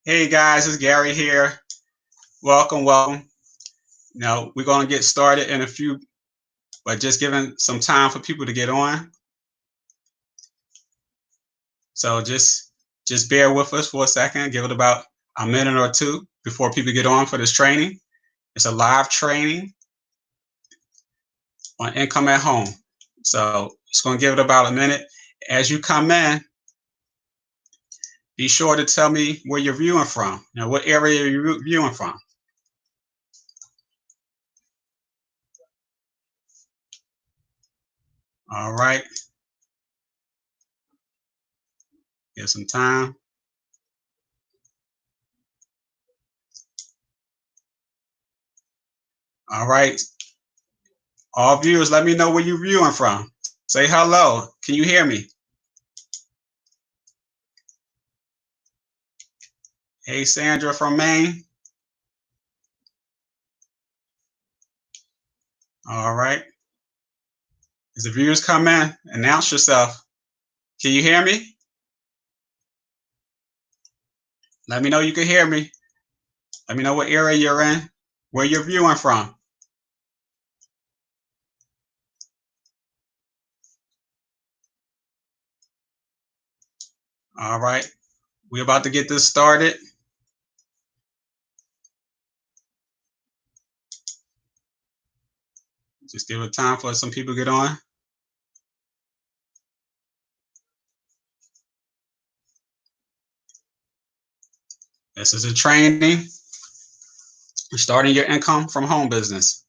Hey guys, it's Gary here. Welcome. Now we're going to get started in a few, but just giving some time for people to get on. So just bear with us for a second. Give it about a minute or two before people get on for this training. It's a live training on income at home. So it's going to give it about a minute. As you come in, be sure to tell me where you're viewing from. Now, what area are you viewing from? All right. Give some time. All right. All viewers, let me know where you're viewing from. Say hello. Can you hear me? Hey, Sandra from Maine. All right. As the viewers come in, announce yourself. Can you hear me? Let me know you can hear me. Let me know what area you're in, where you're viewing from. All right. We're about to get this started. Just give it time for some people to get on. This is a training. Starting your income from home business.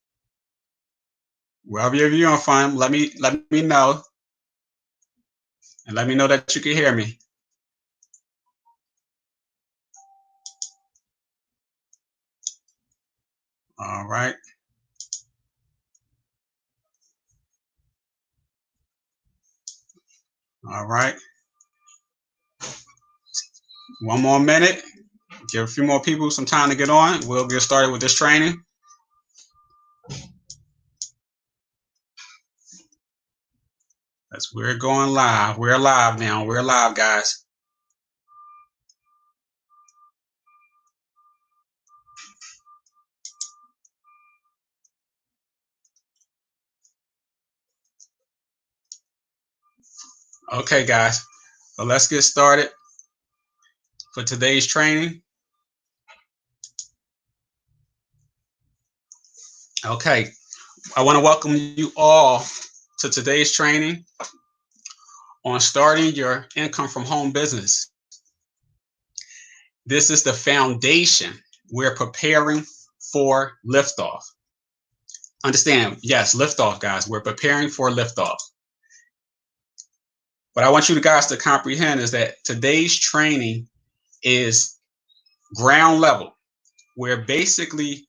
Wherever you're viewing from, let me know. And let me know that you can hear me. All right. All right. One more minute. Give a few more people some time to get on. We'll get started with this training. We're going live. We're live now. We're live, guys. Okay, guys. So let's get started for today's training. Okay. I want to welcome you all to today's training on starting your income from home business. This is the foundation. We're preparing for liftoff. Understand, yes, liftoff, guys. We're preparing for liftoff. What I want you guys to comprehend is that today's training is ground level. We're basically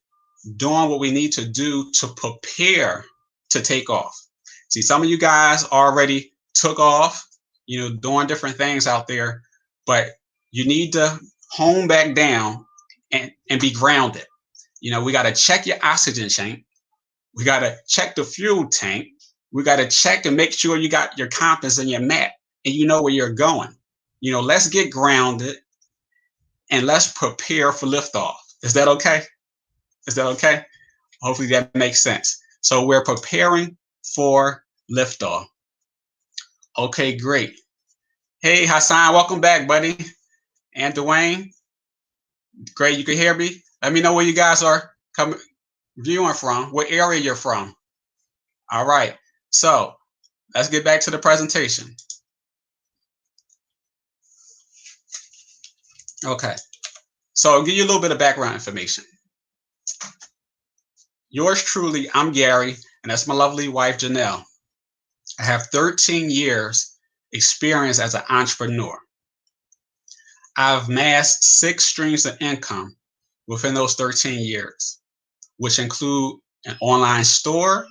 doing what we need to do to prepare to take off. See, some of you guys already took off, doing different things out there, but you need to hone back down and be grounded. We got to check your oxygen tank. We got to check the fuel tank. We got to check and make sure you got your compass and your map and you know where you're going. Let's get grounded and let's prepare for liftoff. Is that okay? Is that okay? Hopefully that makes sense. So we're preparing for liftoff. Okay, great. Hey, Hassan, welcome back, buddy. And Dwayne, great, you can hear me? Let me know where you guys are viewing from, what area you're from. All right, so let's get back to the presentation. Okay, so I'll give you a little bit of background information. Yours truly, I'm Gary, and that's my lovely wife, Janelle. I have 13 years experience as an entrepreneur. I've amassed 6 streams of income within those 13 years, which include an online store,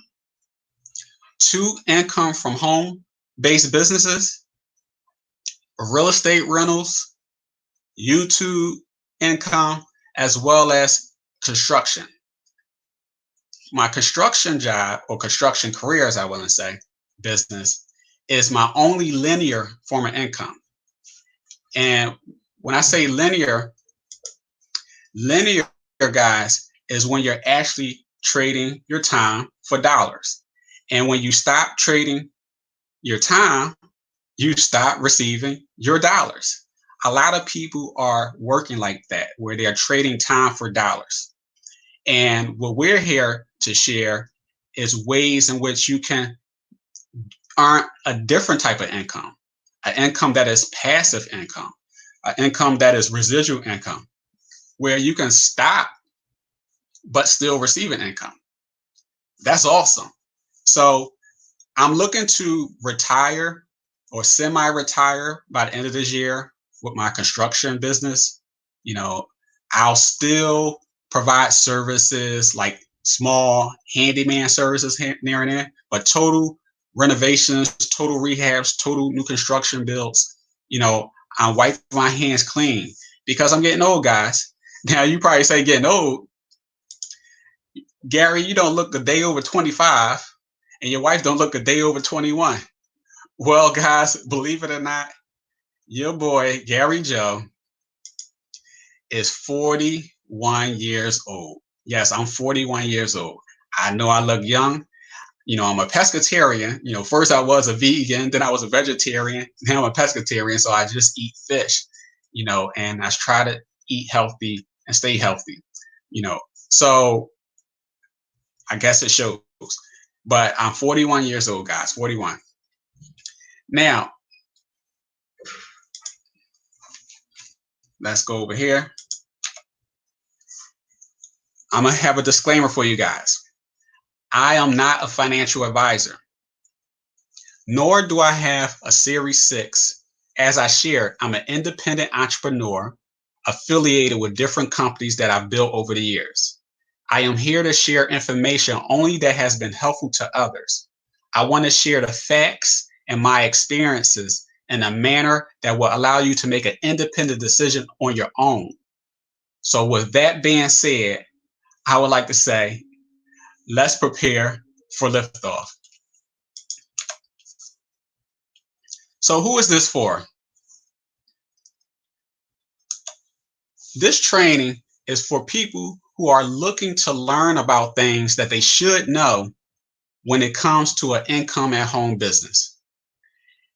2 income from home based businesses, real estate rentals, YouTube income, as well as construction. My construction job, or construction career, as I want to say, business, is my only linear form of income. And when I say linear, Linear, guys, is when you're actually trading your time for dollars. And when you stop trading your time, you stop receiving your dollars. A lot of people are working like that, where they are trading time for dollars. And what we're here to share is ways in which you can earn a different type of income, an income that is passive income, an income that is residual income, where you can stop but still receive an income. That's awesome. So I'm looking to retire or semi-retire by the end of this year with my construction business. You know, I'll still provide services like small handyman services near and there, but total renovations, total rehabs, total new construction builds, you know, I wipe my hands clean because I'm getting old, guys. Now you probably say getting old, Gary, you don't look a day over 25 and your wife don't look a day over 21. Well, guys, believe it or not, your boy, Gary Joe, is 41 years old. Yes, I'm 41 years old. I know I look young. You know, I'm a pescatarian. You know, first I was a vegan, then I was a vegetarian. Now I'm a pescatarian, so I just eat fish, you know, and I try to eat healthy and stay healthy, you know. So I guess it shows. But I'm 41 years old, guys, 41. Now, let's go over here. I'm going to have a disclaimer for you guys. I am not a financial advisor, nor do I have a Series 6. As I shared, I'm an independent entrepreneur affiliated with different companies that I've built over the years. I am here to share information only that has been helpful to others. I want to share the facts and my experiences in a manner that will allow you to make an independent decision on your own. So with that being said, I would like to say, let's prepare for liftoff. So who is this for? This training is for people who are looking to learn about things that they should know when it comes to an income at home business.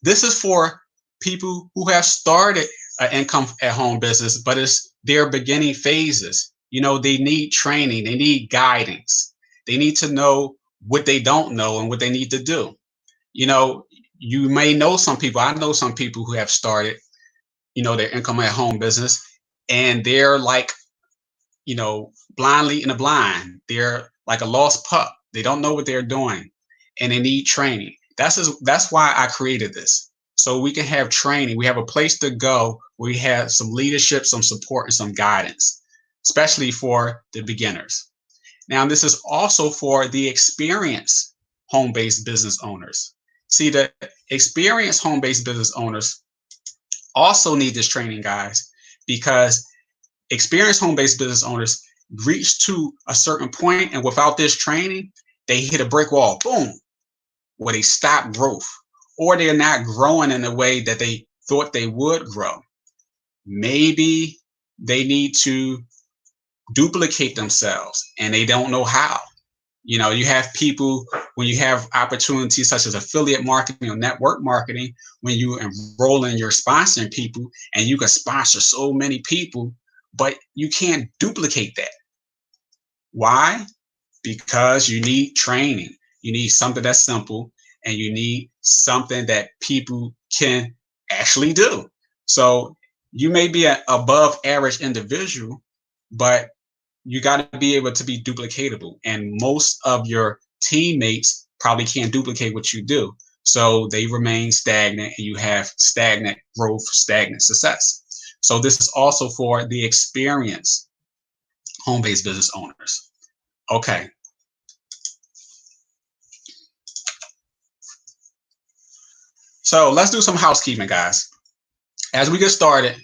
This is for people who have started an income at home business, but it's their beginning phases. You know, they need training, they need guidance. They need to know what they don't know and what they need to do. You know, you may know some people, I know some people who have started, you know, their income at home business, and they're like, you know, blindly in the blind. They're like a lost pup. They don't know what they're doing and they need training. That's why I created this. So we can have training. We have a place to go where we have some leadership, some support, and some guidance, especially for the beginners. Now, this is also for the experienced home-based business owners. See, the experienced home-based business owners also need this training, guys, because experienced home-based business owners reach to a certain point, and without this training, they hit a brick wall, boom, where they stop growth, or they're not growing in the way that they thought they would grow. Maybe they need to duplicate themselves and they don't know how. You know, you have people, when you have opportunities such as affiliate marketing or network marketing, when you enroll in, you're sponsoring people and you can sponsor so many people, but you can't duplicate that. Why? Because you need training. You need something that's simple, and you need something that people can actually do. So you may be an above average individual, but you got to be able to be duplicatable. And most of your teammates probably can't duplicate what you do. So they remain stagnant and you have stagnant growth, stagnant success. So this is also for the experienced home-based business owners. Okay. So let's do some housekeeping, guys. As we get started,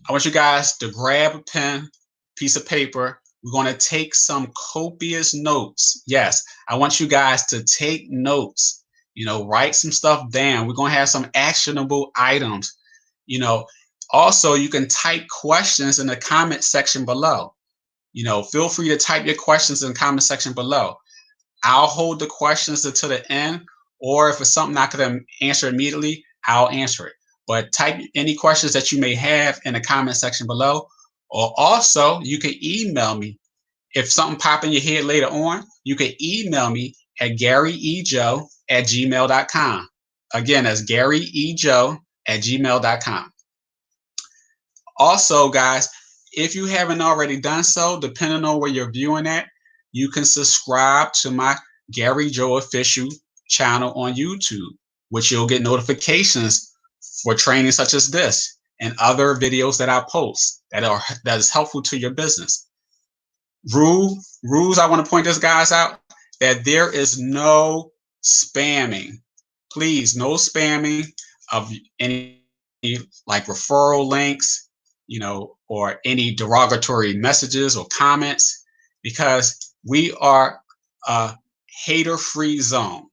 I want you guys to grab a pen, piece of paper. We're going to take some copious notes. Yes, I want you guys to take notes, you know, write some stuff down. We're going to have some actionable items, you know. Also, you can type questions in the comment section below. Feel free to type your questions in the comment section below. I'll hold the questions until the end, or if it's something I could answer immediately, I'll answer it. But type any questions that you may have in the comment section below, or also you can email me. If something pops in your head later on, you can email me at garyejo@gmail.com. Again, that's garyejo@gmail.com. Also, guys, if you haven't already done so, depending on where you're viewing at, you can subscribe to my Gary Joe Official channel on YouTube, which you'll get notifications for training such as this and other videos that I post that is helpful to your business. Rules I want to point this guys out, that there is no spamming. Please, no spamming of any like referral links, or any derogatory messages or comments, because we are a hater-free zone.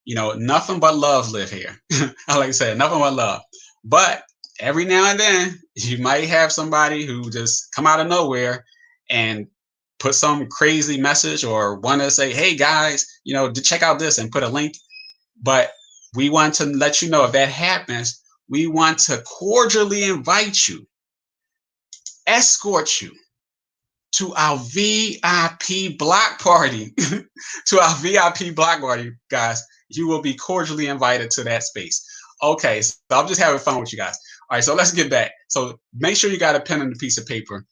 Nothing but love live here. I like to say, nothing but love. But every now and then, you might have somebody who just come out of nowhere and put some crazy message, or want to say, hey guys, to check out this and put a link. But we want to let you know, if that happens, we want to cordially invite you, escort you to our VIP block party. To our VIP block party, guys. You will be cordially invited to that space. Okay, so I'm just having fun with you guys. All right, so let's get back. So make sure you got a pen and a piece of paper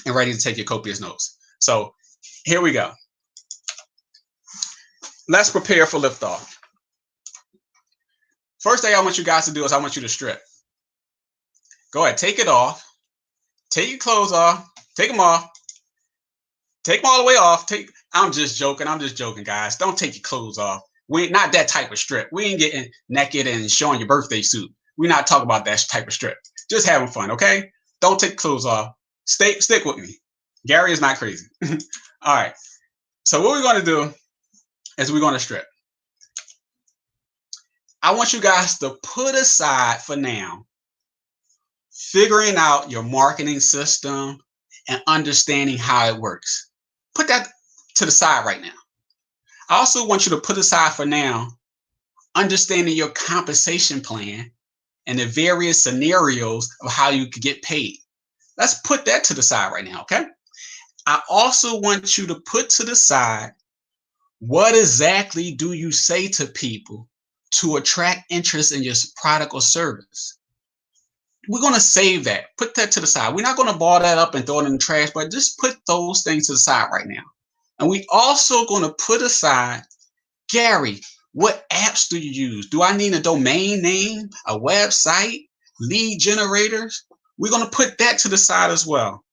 and ready to take your copious notes. So here we go. Let's prepare for liftoff. First thing I want you guys to do is I want you to strip. Go ahead, take it off. Take your clothes off. Take them off. Take them all the way off. I'm just joking, guys. Don't take your clothes off. We ain't not that type of strip. We ain't getting naked and showing your birthday suit. We're not talking about that type of strip. Just having fun, okay? Don't take clothes off. Stick with me. Gary is not crazy. All right. So what we're going to do is we're going to strip. I want you guys to put aside for now figuring out your marketing system and understanding how it works. Put that to the side right now. I also want you to put aside for now understanding your compensation plan and the various scenarios of how you could get paid. Let's put that to the side right now, okay? I also want you to put to the side, what exactly do you say to people to attract interest in your product or service? We're going to save that. Put that to the side. We're not going to ball that up and throw it in the trash, but just put those things to the side right now. And we also going to put aside, Gary, what apps do you use? Do I need a domain name, a website, lead generators? We're going to put that to the side as well.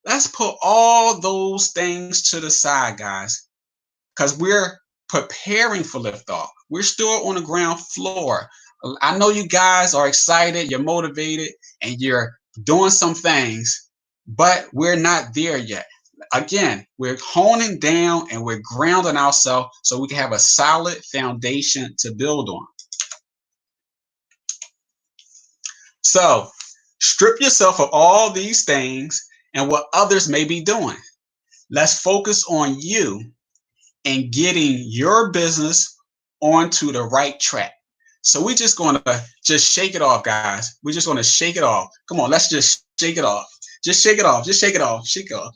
Let's put all those things to the side, guys, because we're preparing for liftoff. We're still on the ground floor. I know you guys are excited, you're motivated, and you're doing some things, but we're not there yet. Again, we're honing down and we're grounding ourselves so we can have a solid foundation to build on. So strip yourself of all these things and what others may be doing. Let's focus on you and getting your business onto the right track. So we're just going to shake it off, guys. We're just going to shake it off. Come on, let's just shake it off. Just shake it off. Just shake it off. Shake it off.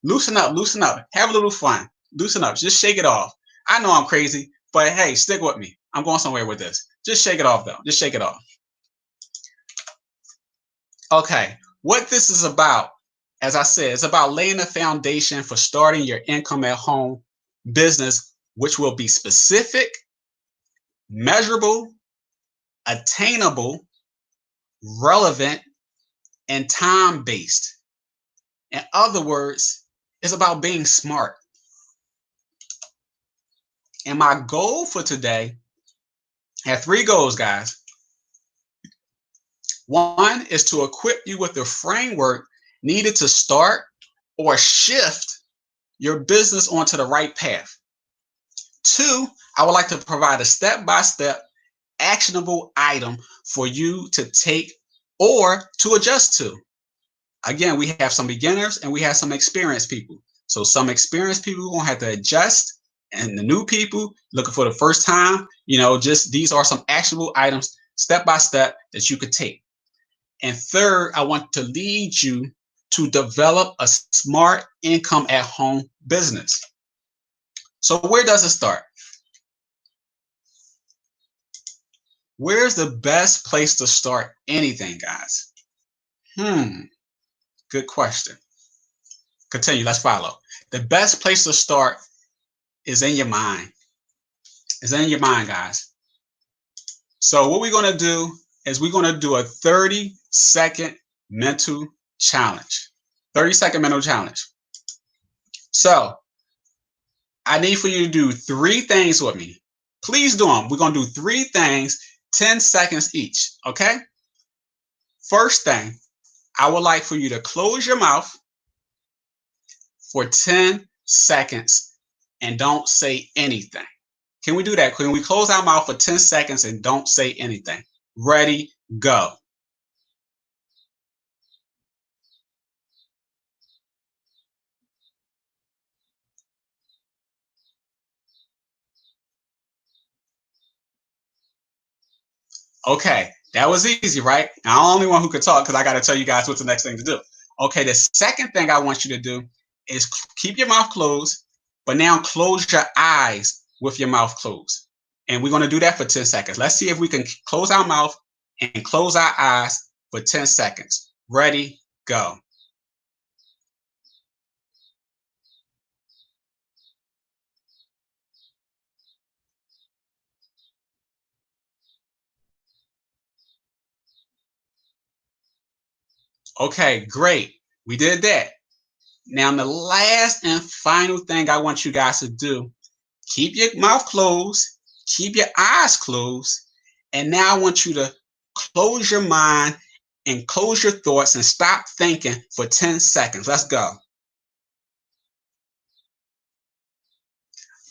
Loosen up. Loosen up. Have a little fun. Loosen up. Just shake it off. I know I'm crazy, but hey, stick with me. I'm going somewhere with this. Just shake it off, though. Just shake it off. Okay, what this is about, as I said, it's about laying the foundation for starting your income at home business, which will be specific, measurable, attainable, relevant, and time-based. In other words, it's about being smart. And my goal for today, I have 3 goals, guys. One is to equip you with the framework needed to start or shift your business onto the right path. 2, I would like to provide a step-by-step actionable item for you to take or to adjust to. again, we have some beginners and we have some experienced people. So some experienced people are going to have to adjust, and the new people looking for the first time, just these are some actionable items step by step that you could take. And third, I want to lead you to develop a smart income at home business. So where does it start? Where's the best place to start anything, guys? Good question. Continue. Let's follow. The best place to start is in your mind. It's in your mind, guys. So what we're going to do is we're going to do a 30-second mental challenge. 30-second mental challenge. So I need for you to do 3 things with me. Please do them. We're going to do 3 things, 10 seconds each. Okay? First thing, I would like for you to close your mouth for 10 seconds and don't say anything. Can we do that? Can we close our mouth for 10 seconds and don't say anything? Ready, go. Okay, that was easy, right? Now, I'm the only one who could talk because I got to tell you guys what's the next thing to do. Okay, the second thing I want you to do is keep your mouth closed, but now close your eyes with your mouth closed. And we're going to do that for 10 seconds. Let's see if we can close our mouth and close our eyes for 10 seconds. Ready, go. Okay, great. We did that. Now, the last and final thing I want you guys to do, keep your mouth closed, keep your eyes closed, and now I want you to close your mind and close your thoughts and stop thinking for 10 seconds. Let's go.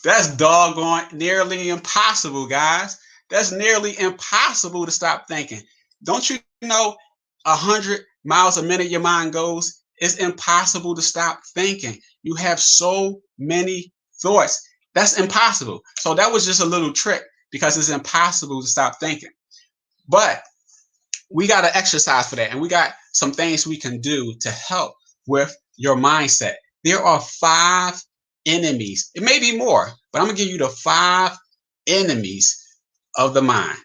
That's doggone nearly impossible, guys. That's nearly impossible to stop thinking. Don't you know 100 miles a minute your mind goes? It's impossible to stop thinking. You have so many thoughts. That's impossible. So that was just a little trick because it's impossible to stop thinking. But we got to exercise for that. And we got some things we can do to help with your mindset. There are 5 enemies. It may be more, but I'm going to give you the 5 enemies of the mind.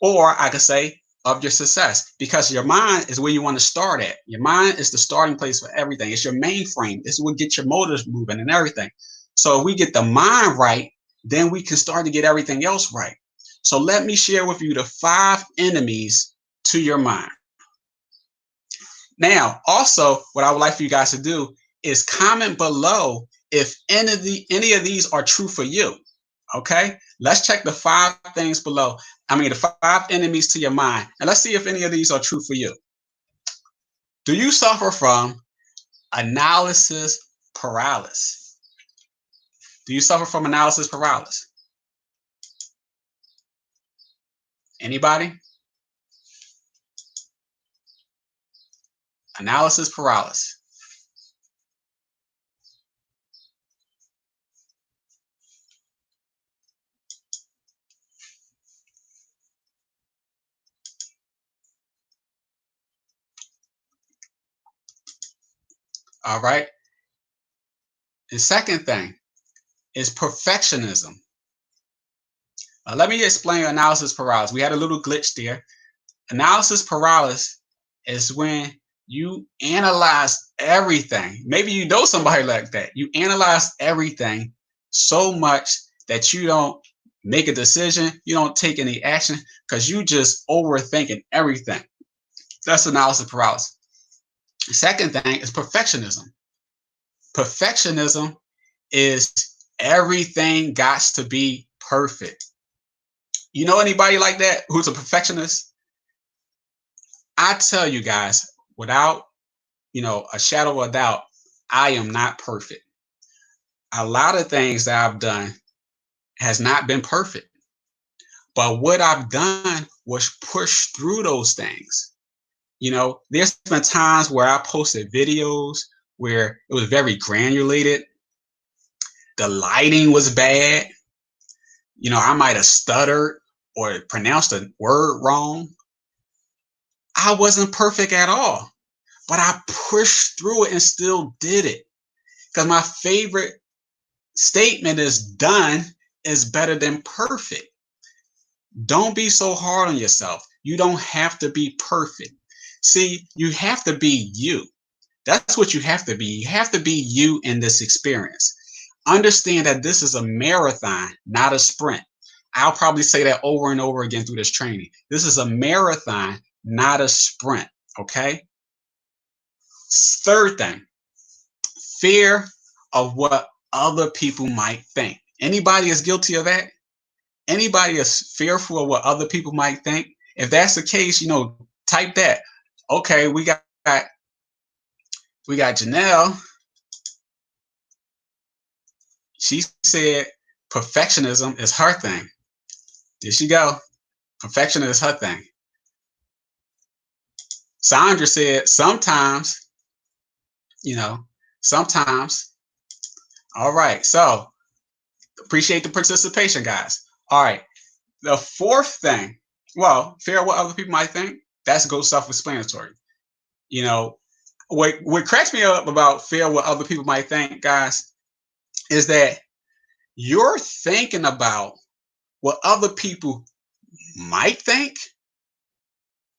Or I could say of your success, because your mind is where you want to start at. Your mind is the starting place for everything. It's your mainframe. It's what gets your motors moving and everything. So if we get the mind right, then we can start to get everything else right. So let me share with you the 5 enemies to your mind. Now, also, what I would like for you guys to do is comment below if any of these are true for you. Okay, let's check the 5 things below. The 5 enemies to your mind. And let's see if any of these are true for you. Do you suffer from analysis paralysis? Do you suffer from analysis paralysis? Anybody? Analysis paralysis. All right. The second thing is perfectionism. Let me explain analysis paralysis. We had a little glitch there. Analysis paralysis is when you analyze everything. Maybe you know somebody like that. You analyze everything so much that you don't make a decision. You don't take any action because you just overthinking everything. That's analysis paralysis. The second thing is perfectionism. Perfectionism is everything got to be perfect. You know anybody like that who's a perfectionist? I tell you guys, without a shadow of a doubt, I am not perfect. A lot of things that I've done has not been perfect. But what I've done was push through those things. There's been times where I posted videos where it was very granulated. The lighting was bad. I might have stuttered or pronounced a word wrong. I wasn't perfect at all, but I pushed through it and still did it. Because my favorite statement is done is better than perfect. Don't be so hard on yourself. You don't have to be perfect. See, you have to be you. That's what you have to be. You have to be you in this experience. Understand that this is a marathon, not a sprint. I'll probably say that over and over again through this training. This is a marathon, not a sprint. Okay. Third thing, fear of what other people might think. Anybody is guilty of that? Anybody is fearful of what other people might think? If that's the case, type that. Okay, we got Janelle. She said perfectionism is her thing. There she go. Perfectionism is her thing. Sandra said sometimes. Sometimes. All right. So appreciate the participation, guys. All right. The fourth thing, fear of what other people might think, that's go self-explanatory. What cracks me up about fear of what other people might think, guys, is that you're thinking about what other people might think,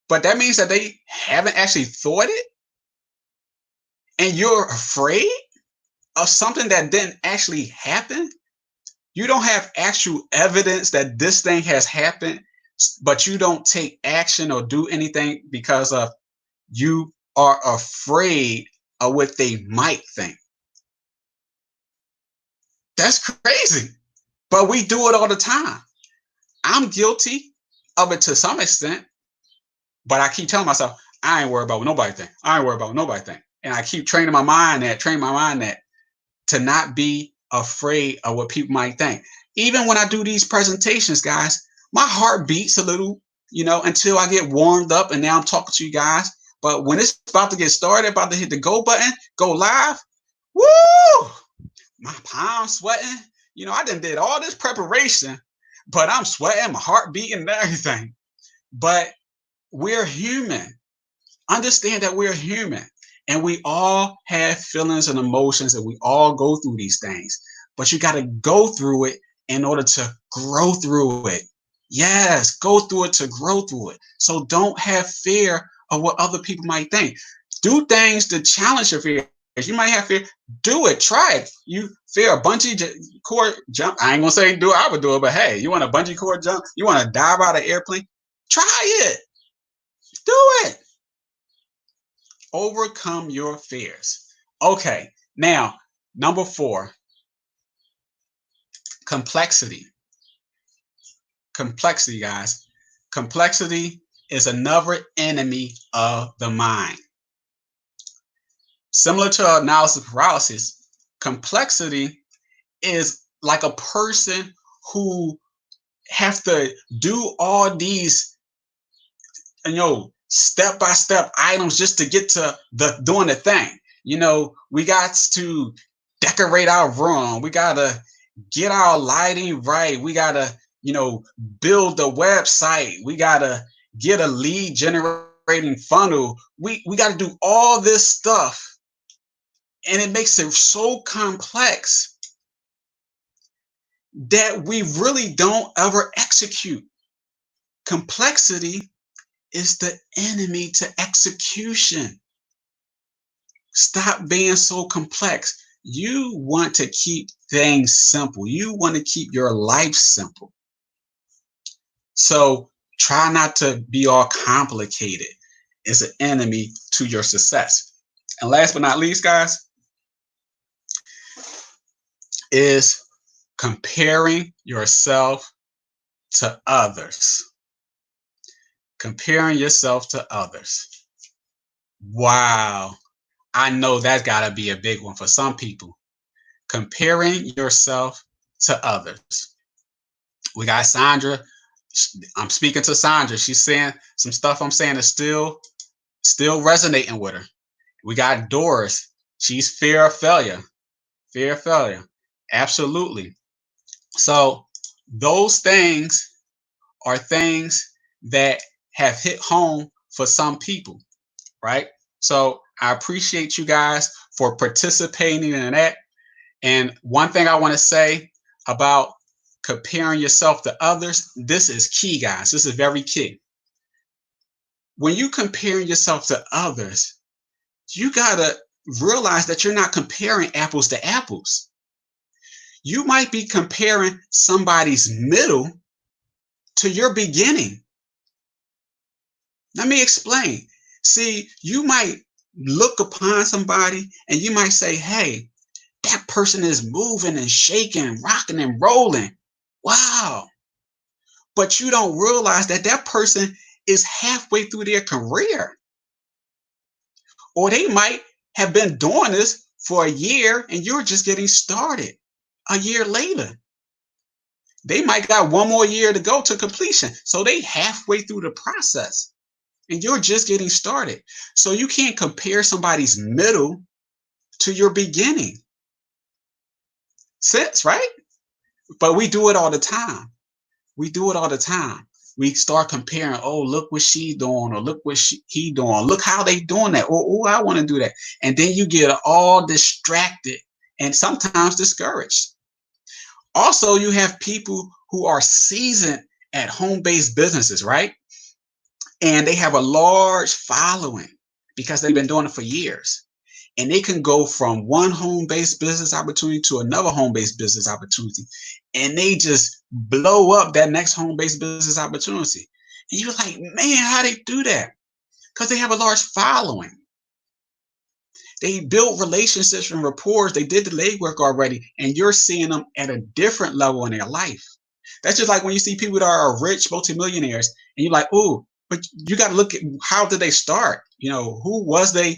but that means that they haven't actually thought it, and you're afraid of something that didn't actually happen. You don't have actual evidence that this thing has happened, but you don't take action or do anything because of you are afraid of what they might think. That's crazy, but we do it all the time. I'm guilty of it to some extent, but I keep telling myself, I ain't worried about what nobody think. I ain't worried about what nobody think. And I keep training my mind that to not be afraid of what people might think. Even when I do these presentations, guys, my heart beats a little, until I get warmed up and now I'm talking to you guys. But when it's about to get started, about to hit the go button, go live, woo! My palms sweating. I done did all this preparation, but I'm sweating, my heart beating and everything. But we're human. Understand that we're human. And we all have feelings and emotions, and we all go through these things. But you got to go through it in order to grow through it. Yes, go through it to grow through it. So don't have fear of what other people might think. Do things to challenge your fear. If you might have fear, do it. Try it. You fear a bungee cord jump. I ain't going to say do it. I would do it. But hey, you want a bungee cord jump? You want to dive out of an airplane? Try it. Do it. Overcome your fears. Okay, now, number 4, complexity. Complexity, guys. Complexity is another enemy of the mind. Similar to analysis paralysis, complexity is like a person who have to do all these, step-by-step items just to get to doing the thing. We got to decorate our room. We got to get our lighting right. We got to, build the website. We got to get a lead generating funnel. We got to do all this stuff. And it makes it so complex that we really don't ever execute. Complexity is the enemy to execution. Stop being so complex. You want to keep things simple. You want to keep your life simple. So try not to be all complicated. It's an enemy to your success. And last but not least, guys, is comparing yourself to others. Comparing yourself to others. Wow. I know that's got to be a big one for some people. Comparing yourself to others. We got Sandra. I'm speaking to Sandra. She's saying some stuff I'm saying is still Still resonating with her. We got Doris. She's fear of failure. Fear of failure. Absolutely. So those things are things that have hit home for some people, right? So I appreciate you guys for participating in that. And one thing I want to say about comparing yourself to others, this is key, guys. This is very key. When you compare yourself to others, you got to realize that you're not comparing apples to apples. You might be comparing somebody's middle to your beginning. Let me explain. See, you might look upon somebody and you might say, hey, that person is moving and shaking, rocking and rolling. Wow. But you don't realize that that person is halfway through their career. Or they might have been doing this for a year and you're just getting started a year later. They might got one more year to go to completion. So they halfway through the process and you're just getting started. So you can't compare somebody's middle to your beginning. Sense, right? But we do it all the time. We do it all the time. We start comparing, oh, look what she doing, or look what he doing. Look how they doing that. Oh, I want to do that. And then you get all distracted and sometimes discouraged. Also, you have people who are seasoned at home-based businesses, right? And they have a large following because they've been doing it for years. And they can go from one home-based business opportunity to another home-based business opportunity. And they just blow up that next home-based business opportunity. And you're like, man, how they do that? Because they have a large following. They built relationships and rapport. They did the legwork already. And you're seeing them at a different level in their life. That's just like when you see people that are rich multimillionaires and you're like, oh, but you got to look at how did they start? Who was they,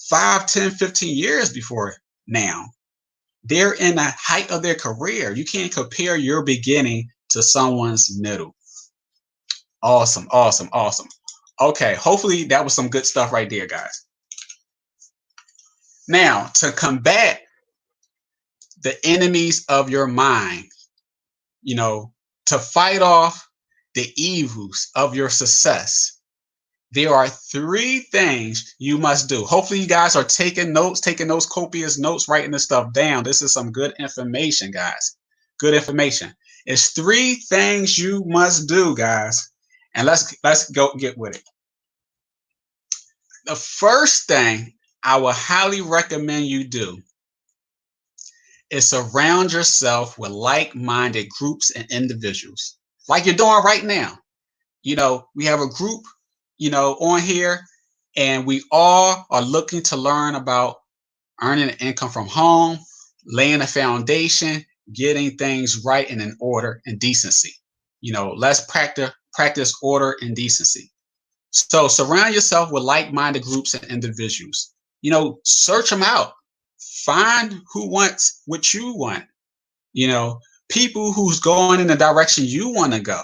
5, 10, 15 years before now? They're in the height of their career. You can't compare your beginning to someone's middle. Awesome, awesome, awesome. Okay, hopefully that was some good stuff right there, guys. Now, to combat the enemies of your mind, to fight off the evils of your success, there are 3 things you must do. Hopefully you guys are taking those copious notes, writing this stuff down. This is some good information, guys. Good information. It's 3 things you must do, guys. And let's go get with it. The first thing I will highly recommend you do is surround yourself with like-minded groups and individuals, like you're doing right now. We have a group on here, and we all are looking to learn about earning an income from home, laying a foundation, getting things right and in order and decency. Let's practice order and decency. So surround yourself with like-minded groups and individuals. Search them out. Find who wants what you want. People who's going in the direction you want to go.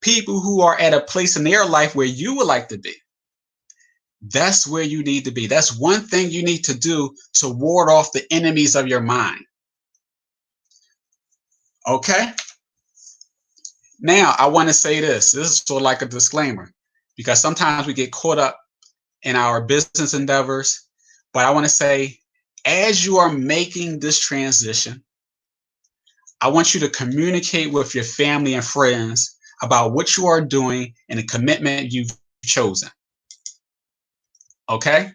People who are at a place in their life where you would like to be. That's where you need to be. That's one thing you need to do to ward off the enemies of your mind. Okay? Now, I want to say this. This is sort of like a disclaimer, because sometimes we get caught up in our business endeavors. But I want to say, as you are making this transition, I want you to communicate with your family and friends about what you are doing and the commitment you've chosen. Okay?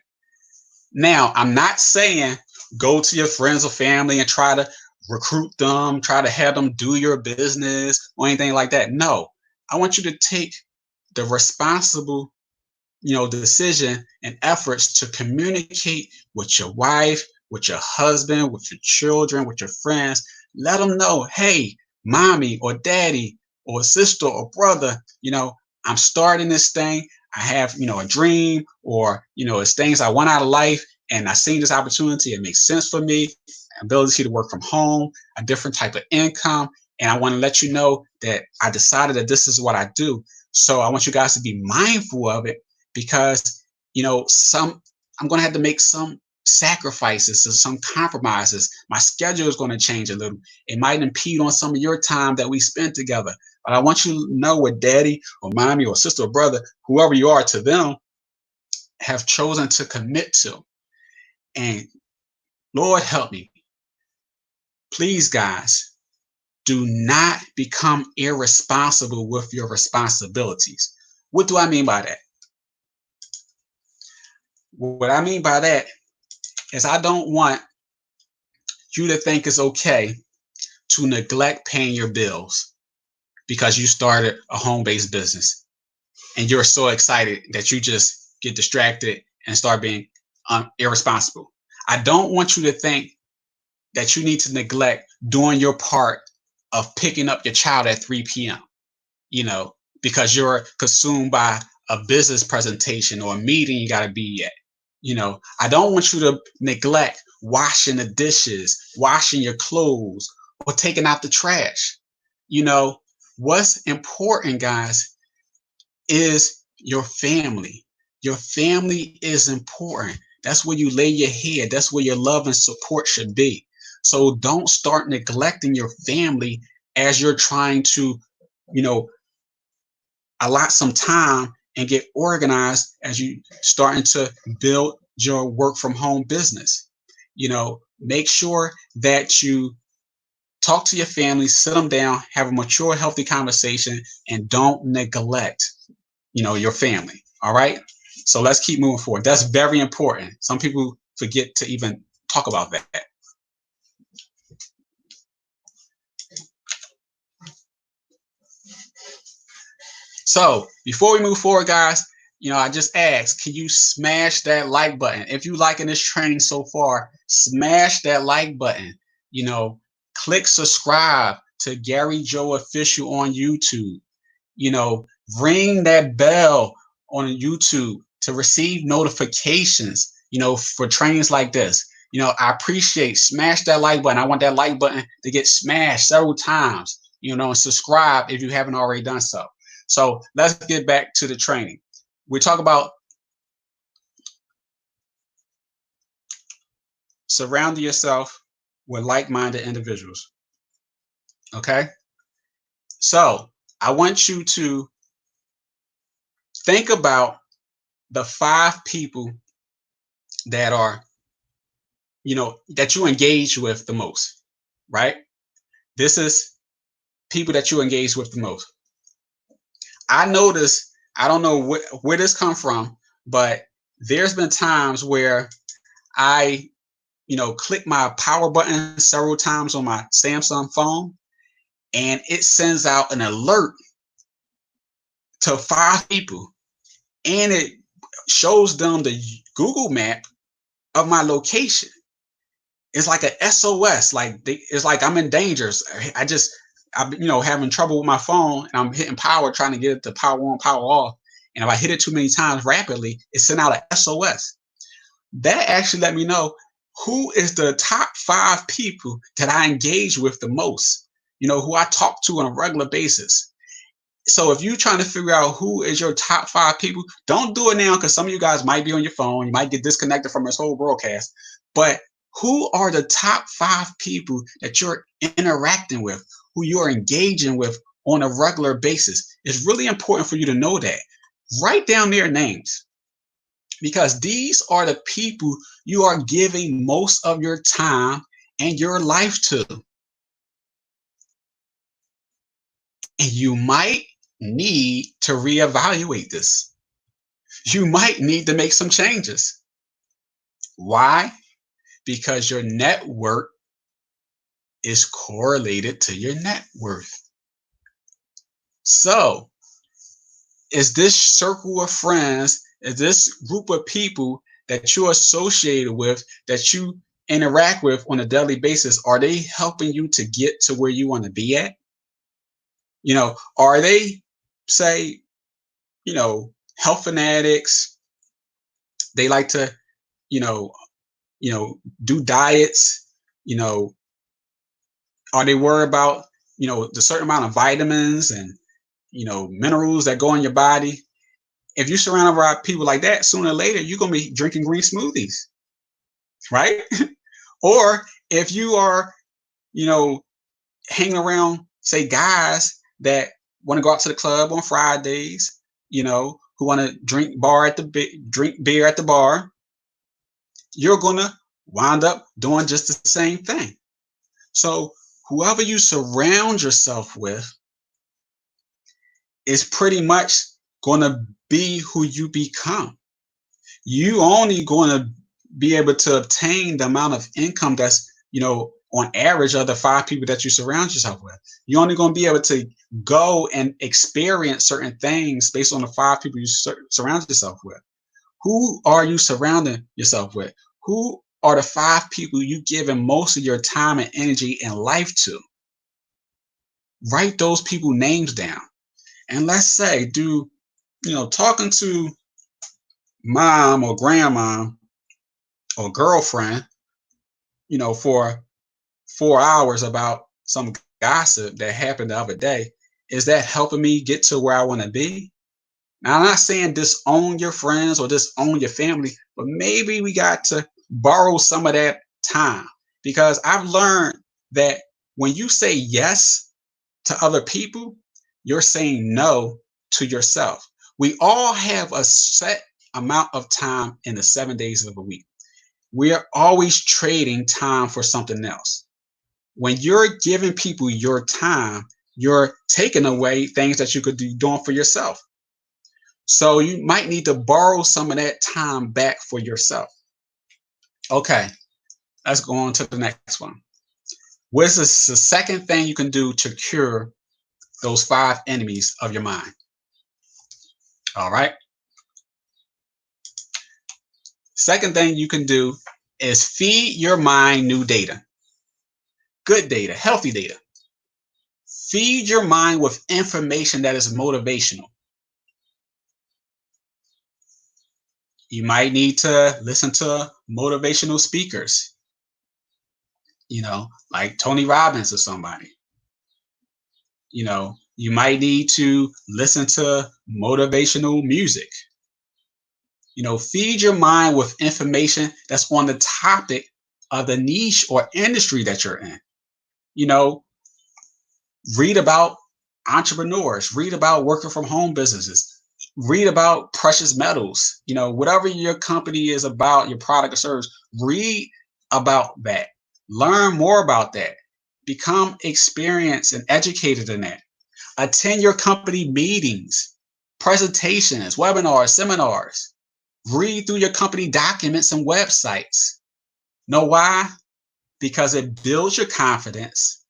Now, I'm not saying go to your friends or family and try to recruit them, try to have them do your business or anything like that. No, I want you to take the responsible, decision and efforts to communicate with your wife, with your husband, with your children, with your friends. Let them know, hey, mommy or daddy or sister or brother, I'm starting this thing. I have, a dream, or, it's things I want out of life, and I seen this opportunity. It makes sense for me. Ability to work from home, a different type of income. And I want to let you know that I decided that this is what I do. So I want you guys to be mindful of it, because I'm going to have to make some sacrifices or some compromises. My schedule is going to change a little. It might impede on some of your time that we spend together. But I want you to know what daddy or mommy or sister or brother, whoever you are to them, have chosen to commit to. And Lord help me. Please, guys, do not become irresponsible with your responsibilities. What do I mean by that? What I mean by that is I don't want you to think it's okay to neglect paying your bills because you started a home-based business and you're so excited that you just get distracted and start being irresponsible. I don't want you to think that you need to neglect doing your part of picking up your child at 3 p.m., because you're consumed by a business presentation or a meeting you got to be at. I don't want you to neglect washing the dishes, washing your clothes, or taking out the trash. What's important, guys, is your family. Your family is important. That's where you lay your head. That's where your love and support should be. So don't start neglecting your family as you're trying to, allot some time and get organized as you starting to build your work from home business. Make sure that you talk to your family, sit them down, have a mature, healthy conversation, and don't neglect, your family. All right. So let's keep moving forward. That's very important. Some people forget to even talk about that. So before we move forward, guys, I just asked, can you smash that like button? If you liking this training so far, smash that like button. Click subscribe to Gary Joe Official on YouTube. Ring that bell on YouTube to receive notifications, for trainings like this. I appreciate, smash that like button. I want that like button to get smashed several times, and subscribe if you haven't already done so. So let's get back to the training. We talk about surrounding yourself with like-minded individuals. Okay? So I want you to think about the 5 people that are, that you engage with the most, right? This is people that you engage with the most. I notice, I don't know where this come from, but there's been times where I, click my power button several times on my Samsung phone, and it sends out an alert to 5 people, and it shows them the Google map of my location. It's like a SOS, it's like I'm in danger. I'm having trouble with my phone, and I'm hitting power, trying to get it to power on, power off. And if I hit it too many times rapidly, it sent out a SOS. That actually let me know who is the top 5 people that I engage with the most, who I talk to on a regular basis. So if you're trying to figure out who is your top 5 people, don't do it now, because some of you guys might be on your phone. You might get disconnected from this whole broadcast. But who are the top 5 people that you're interacting with, who you're engaging with on a regular basis? It's really important for you to know that. Write down their names, because these are the people you are giving most of your time and your life to. And you might need to reevaluate this. You might need to make some changes. Why? Because your network is correlated to your net worth. So, is this circle of friends, is this group of people that you're associated with, that you interact with on a daily basis, are they helping you to get to where you want to be at? Are they, say, health fanatics? They like to, do diets. Are they worried about, the certain amount of vitamins and, minerals that go in your body? If you surround around people like that, sooner or later you're gonna be drinking green smoothies, right? Or if you are, you know, hanging around, say, guys that want to go out to the club on Fridays, who want to drink beer at the bar, you're gonna wind up doing just the same thing. So whoever you surround yourself with is pretty much gonna be who you become. You only gonna be able to obtain the amount of income that's, on average of the 5 people that you surround yourself with. You're only going to be able to go and experience certain things based on the 5 people you surround yourself with. Who are you surrounding yourself with? Who are the 5 people you giving most of your time and energy and life to? Write those people names down. And let's say, talking to mom or grandma or girlfriend, for 4 hours about some gossip that happened the other day, is that helping me get to where I want to be? Now, I'm not saying disown your friends or disown your family, but maybe we got to borrow some of that time, because I've learned that when you say yes to other people, you're saying no to yourself. We all have a set amount of time in the 7 days of a week. We are always trading time for something else. When you're giving people your time, you're taking away things that you could be doing for yourself. So you might need to borrow some of that time back for yourself. Okay, let's go on to the next one. What's the second thing you can do to cure those 5 enemies of your mind? All right. Second thing you can do is feed your mind new data. Good data, healthy data. Feed your mind with information that is motivational. You might need to listen to motivational speakers, like Tony Robbins or somebody. You might need to listen to motivational music. Feed your mind with information that's on the topic of the niche or industry that you're in. Read about entrepreneurs, read about working from home businesses, read about precious metals, whatever your company is about, your product or service, read about that. Learn more about that. Become experienced and educated in that. Attend your company meetings, presentations, webinars, seminars. Read through your company documents and websites. Know why? Because it builds your confidence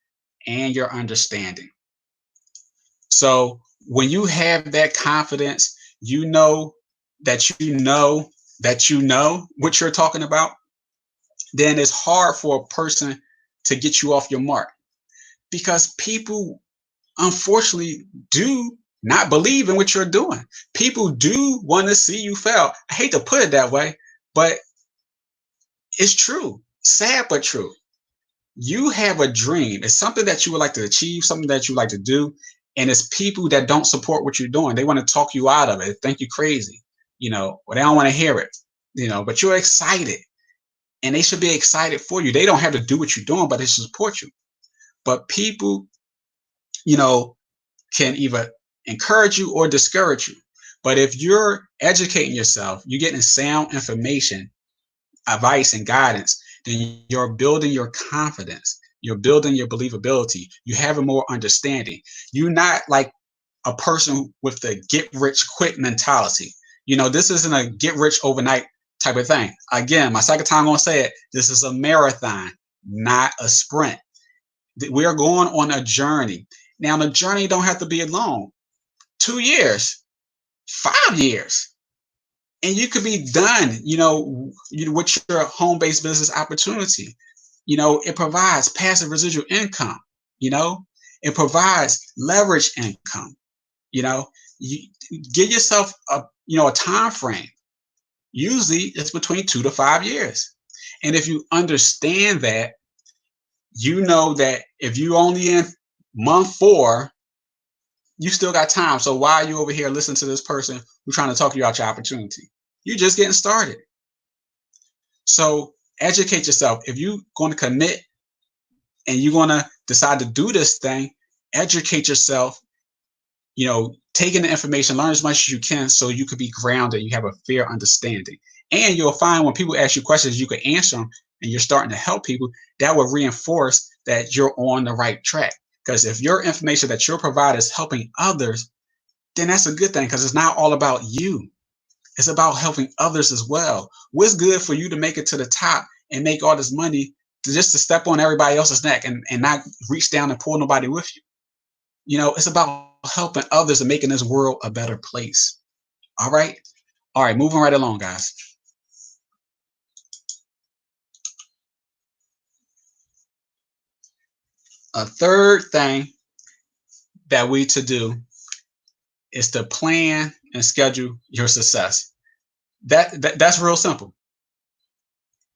and your understanding. So when you have that confidence, you know that you know that you know what you're talking about, then it's hard for a person to get you off your mark, because people unfortunately do not believe in what you're doing. People do want to see you fail. I hate to put it that way, but it's true. Sad but true. You have a dream. It's something that you would like to achieve, something that you like to do, and it's people that don't support what you're doing. They want to talk you out of it, think you're crazy, or they don't want to hear it, but you're excited, and they should be excited for you. They don't have to do what you're doing, but they should support you. But people, can either encourage you or discourage you. But if you're educating yourself, you're getting sound information, advice, and guidance, then you're building your confidence. You're building your believability. You have a more understanding. You're not like a person with the get rich quick mentality. This isn't a get rich overnight type of thing. Again, my second time I'm going to say it, this is a marathon, not a sprint. We are going on a journey. Now, the journey don't have to be long. 2 years, 5 years. And you could be done, with your home-based business opportunity. It provides passive residual income. It provides leverage income. You give yourself a time frame. Usually it's between 2 to 5 years. And if you understand that, that if you only in month 4, You still got time. So why are you over here listening to this person who's trying to talk you out your opportunity? You're just getting started. So educate yourself. If you're going to commit and you're going to decide to do this thing, educate yourself, take in the information, learn as much as you can so you could be grounded, you have a fair understanding. And you'll find when people ask you questions, you can answer them and you're starting to help people. That will reinforce that you're on the right track. Because if your information that you're providing is helping others, then that's a good thing because it's not all about you. It's about helping others as well. What's good for you to make it to the top and make all this money just to step on everybody else's neck and not reach down and pull nobody with you? It's about helping others and making this world a better place. All right. All right. Moving right along, guys. A third thing that we to do is to plan and schedule your success. That's real simple.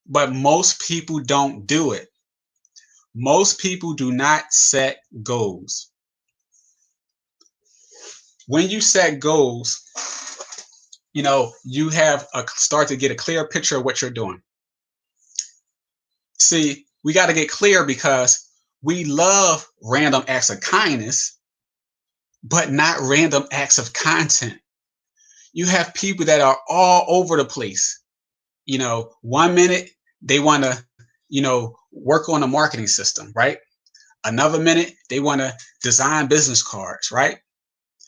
But most people don't do it. Most people do not set goals. When you set goals, you have start to get a clear picture of what you're doing. See, we got to get clear because we love random acts of kindness, but not random acts of content. You have people that are all over the place. 1 minute they want to, work on a marketing system, right? Another minute they want to design business cards, right?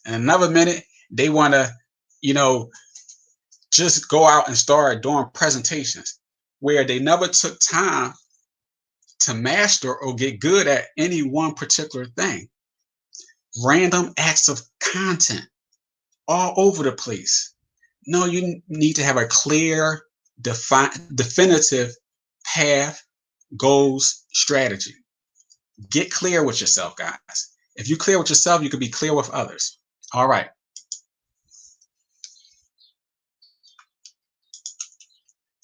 And another minute they want to, just go out and start doing presentations where they never took time to master or get good at any one particular thing. Random acts of content all over the place. No, you need to have a clear, definitive path, goals, strategy. Get clear with yourself, guys. If you're clear with yourself, you can be clear with others. All right.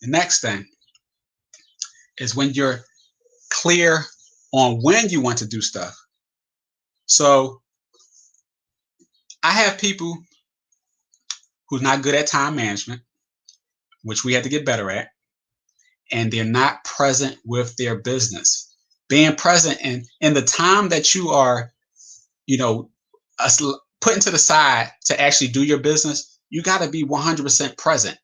The next thing is when you're clear on when you want to do stuff. So I have people who's not good at time management, which we have to get better at, and they're not present with their business. Being present in the time that you are, putting to the side to actually do your business, you got to be 100% present.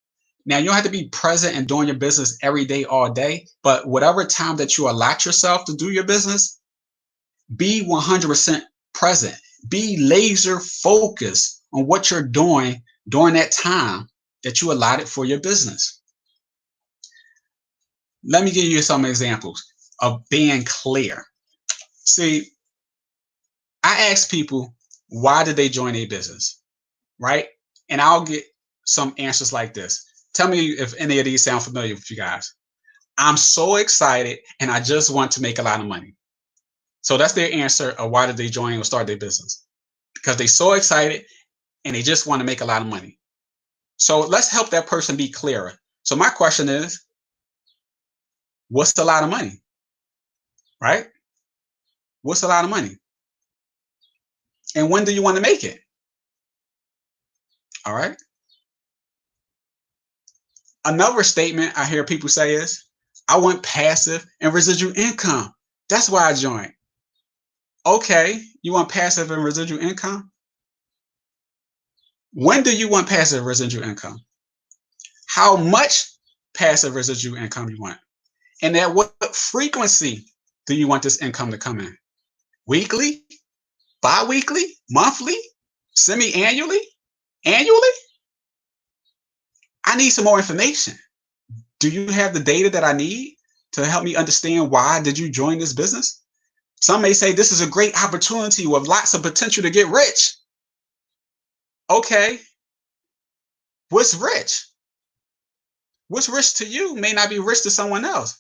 Now, you don't have to be present and doing your business every day, all day, but whatever time that you allot yourself to do your business, be 100% present. Be laser focused on what you're doing during that time that you allotted for your business. Let me give you some examples of being clear. See, I ask people, why did they join a business? Right? And I'll get some answers like this. Tell me if any of these sound familiar with you guys. I'm so excited and I just want to make a lot of money. So that's their answer of why did they join or start their business? Because they're so excited and they just want to make a lot of money. So let's help that person be clearer. So my question is, what's a lot of money? Right? What's a lot of money? And when do you want to make it? All right. Another statement I hear people say is, I want passive and residual income. That's why I joined. Okay, you want passive and residual income? When do you want passive residual income? How much passive residual income you want? And at what frequency do you want this income to come in? Weekly? Bi-weekly? Monthly? Semi-annually? Annually? I need some more information. Do you have the data that I need to help me understand why did you join this business? Some may say this is a great opportunity with lots of potential to get rich. Okay. What's rich? What's rich to you may not be rich to someone else.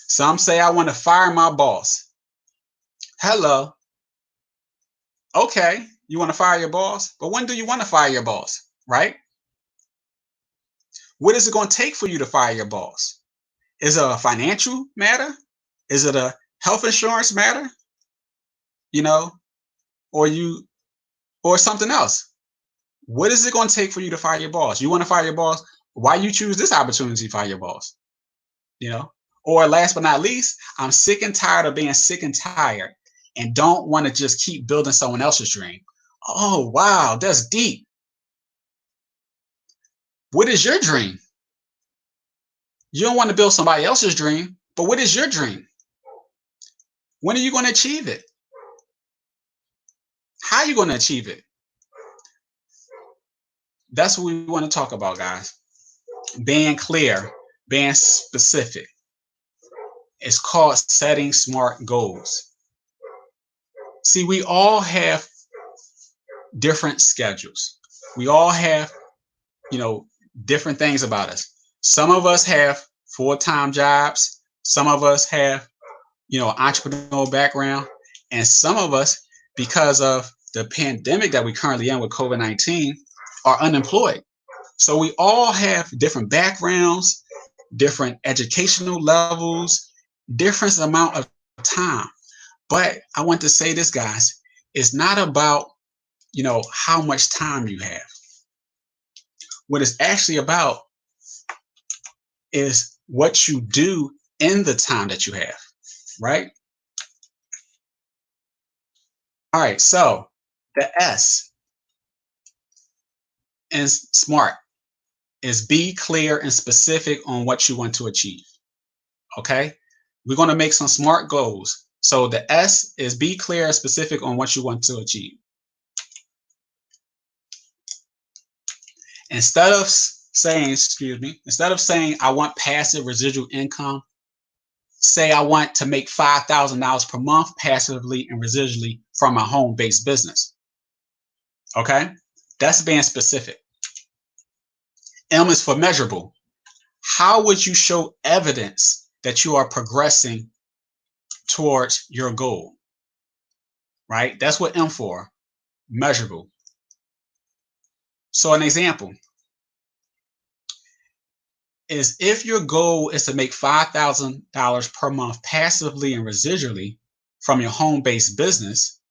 Some say I want to fire my boss. Hello. Okay. You want to fire your boss? But when do you want to fire your boss? Right? What is it going to take for you to fire your boss? Is it a financial matter? Is it a health insurance matter? or or something else. What is it going to take for you to fire your boss? You want to fire your boss? Why you choose this opportunity to fire your boss? Or last but not least, I'm sick and tired of being sick and tired and don't want to just keep building someone else's dream. Oh, wow, that's deep. What is your dream? You don't want to build somebody else's dream, but what is your dream? When are you going to achieve it? How are you going to achieve it? That's what we want to talk about, guys. Being clear, being specific. It's called setting smart goals. See, we all have different schedules. We all have, different things about us. Some of us have full-time jobs. Some of us have, entrepreneurial background. And some of us, because of the pandemic that we currently in with COVID-19, are unemployed. So we all have different backgrounds, different educational levels, different amount of time. But I want to say this, guys, it's not about, how much time you have. What it's actually about is what you do in the time that you have, right? All right, so the S in SMART is be clear and specific on what you want to achieve, okay? We're going to make some SMART goals. So the S is be clear and specific on what you want to achieve. Instead of saying I want passive residual income, say I want to make $5,000 per month passively and residually from a home-based business. Okay? That's being specific. M is for measurable. How would you show evidence that you are progressing towards your goal? Right? That's what M for, measurable. So an example is if your goal is to make $5,000 per month passively and residually from your home-based business,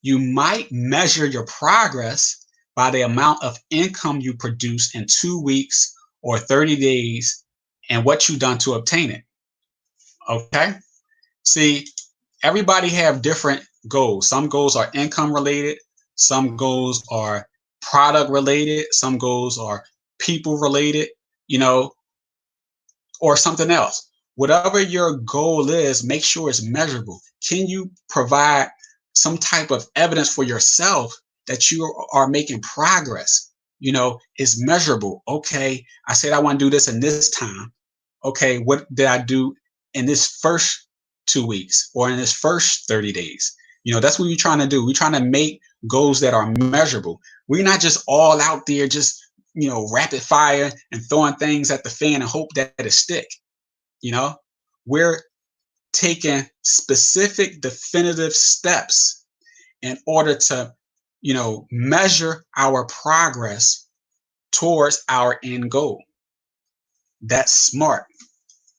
you might measure your progress by the amount of income you produce in 2 weeks or 30 days and what you've done to obtain it. Okay? See, everybody have different goals. Some goals are income related. Some goals are product related. Some goals are people related, or something else. Whatever your goal is, make sure it's measurable. Can you provide some type of evidence for yourself that you are making progress? It's measurable. Okay, I said I want to do this in this time. Okay, what did I do in this first 2 weeks or in this first 30 days? That's what we're trying to do. We're trying to make goals that are measurable. We're not just all out there just, rapid fire and throwing things at the fan and hope that it stick. We're taking specific definitive steps in order to, measure our progress towards our end goal. That's smart.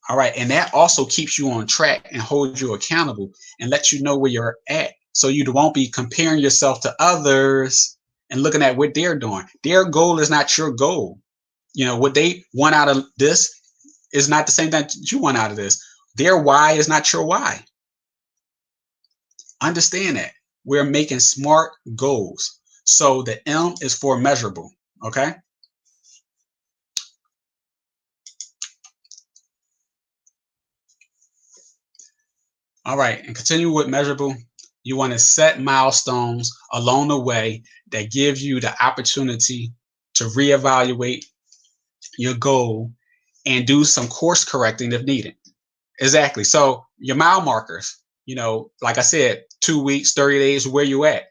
All right. And that also keeps you on track and holds you accountable and lets you know where you're at. So you won't be comparing yourself to others and looking at what they're doing. Their goal is not your goal. What they want out of this is not the same thing that you want out of this. Their why is not your why. Understand that. We're making smart goals. So the M is for measurable. Okay. All right. And continue with measurable. You want to set milestones along the way that give you the opportunity to reevaluate your goal and do some course correcting if needed. Exactly. So your mile markers, like I said, 2 weeks, 30 days, where you at.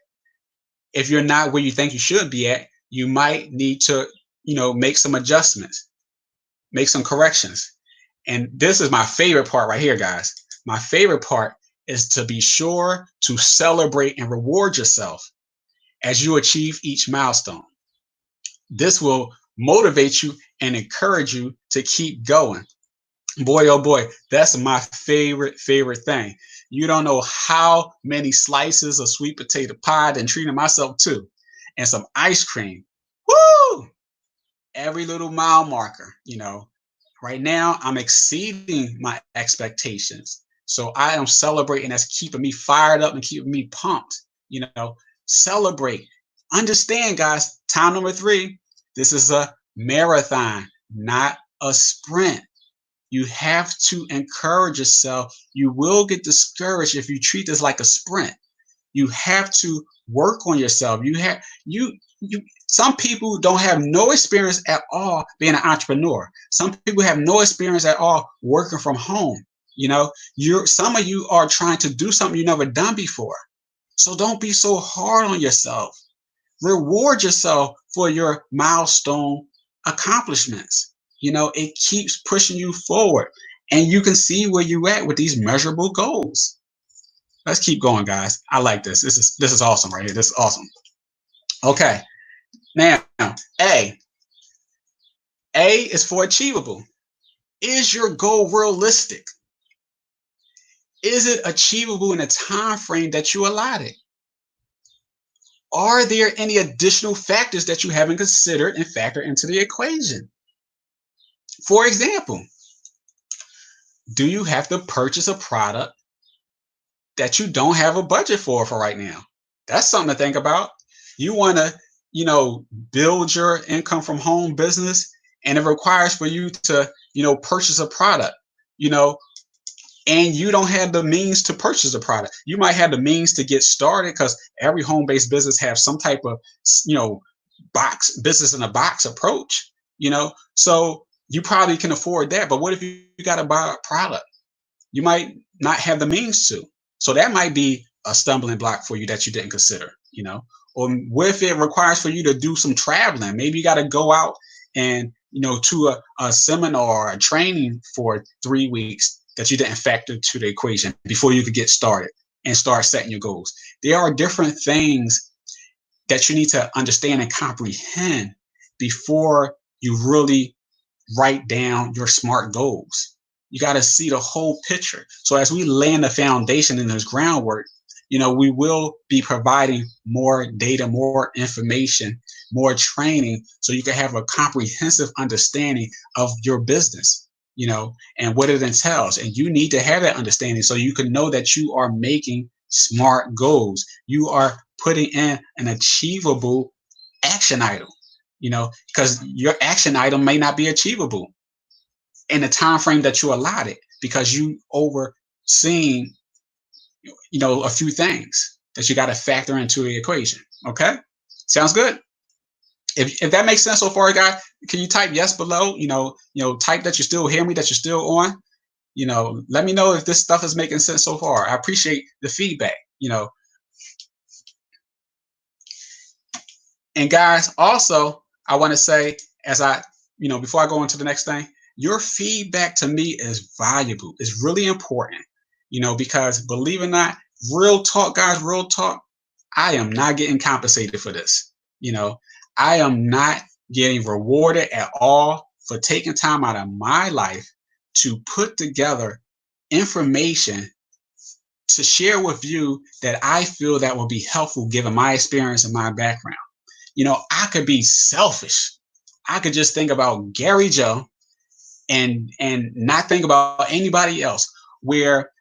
If you're not where you think you should be at, you might need to, make some adjustments, make some corrections. And this is my favorite part right here, guys. My favorite part is to be sure to celebrate and reward yourself as you achieve each milestone. This will motivate you and encourage you to keep going. Boy, oh boy, that's my favorite thing. You don't know how many slices of sweet potato pie and treating myself to, and some ice cream. Woo! Every little mile marker, Right now, I'm exceeding my expectations. So I am celebrating. That's keeping me fired up and keeping me pumped. Celebrate. Understand, guys, time number 3, this is a marathon, not a sprint. You have to encourage yourself. You will get discouraged if you treat this like a sprint. You have to work on yourself. You some people don't have no experience at all being an entrepreneur. Some people have no experience at all working from home. Some of you are trying to do something you've never done before. So don't be so hard on yourself. Reward yourself for your milestone accomplishments. It keeps pushing you forward, and you can see where you're at with these measurable goals. Let's keep going, guys. I like this. This is awesome right here. This is awesome. Okay. Now, A. A is for achievable. Is your goal realistic? Is it achievable in a time frame that you allotted? Are there any additional factors that you haven't considered and factored into the equation? For example, do you have to purchase a product that you don't have a budget for right now? That's something to think about. You want to, build your income from home business, and it requires for you to, purchase a product, and you don't have the means to purchase a product. You might have the means to get started because every home-based business have some type of, box business in a box approach, so you probably can afford that. But what if you got to buy a product? You might not have the means to. So that might be a stumbling block for you that you didn't consider, Or what if it requires for you to do some traveling? Maybe you got to go out and, to a seminar or a training for 3 weeks that you didn't factor to the equation before you could get started and start setting your goals. There are different things that you need to understand and comprehend before you really write down your SMART goals. You got to see the whole picture. So as we lay the foundation in this groundwork, we will be providing more data, more information, more training, so you can have a comprehensive understanding of your business, and what it entails. And you need to have that understanding so you can know that you are making SMART goals. You are putting in an achievable action item, because your action item may not be achievable in the time frame that you allotted because you overseen a few things that you got to factor into the equation. Okay, sounds good. If that makes sense so far, guys, can you type yes below? Type that you still hear me, that you're still on. Let me know if this stuff is making sense so far. I appreciate the feedback. And guys, also, I want to say, as before I go into the next thing, your feedback to me is valuable. It's really important, because believe it or not, real talk, guys, real talk, I am not getting compensated for this. I am not getting rewarded at all for taking time out of my life to put together information to share with you that I feel that will be helpful given my experience and my background. I could be selfish. I could just think about Gary Joe and not think about anybody else, where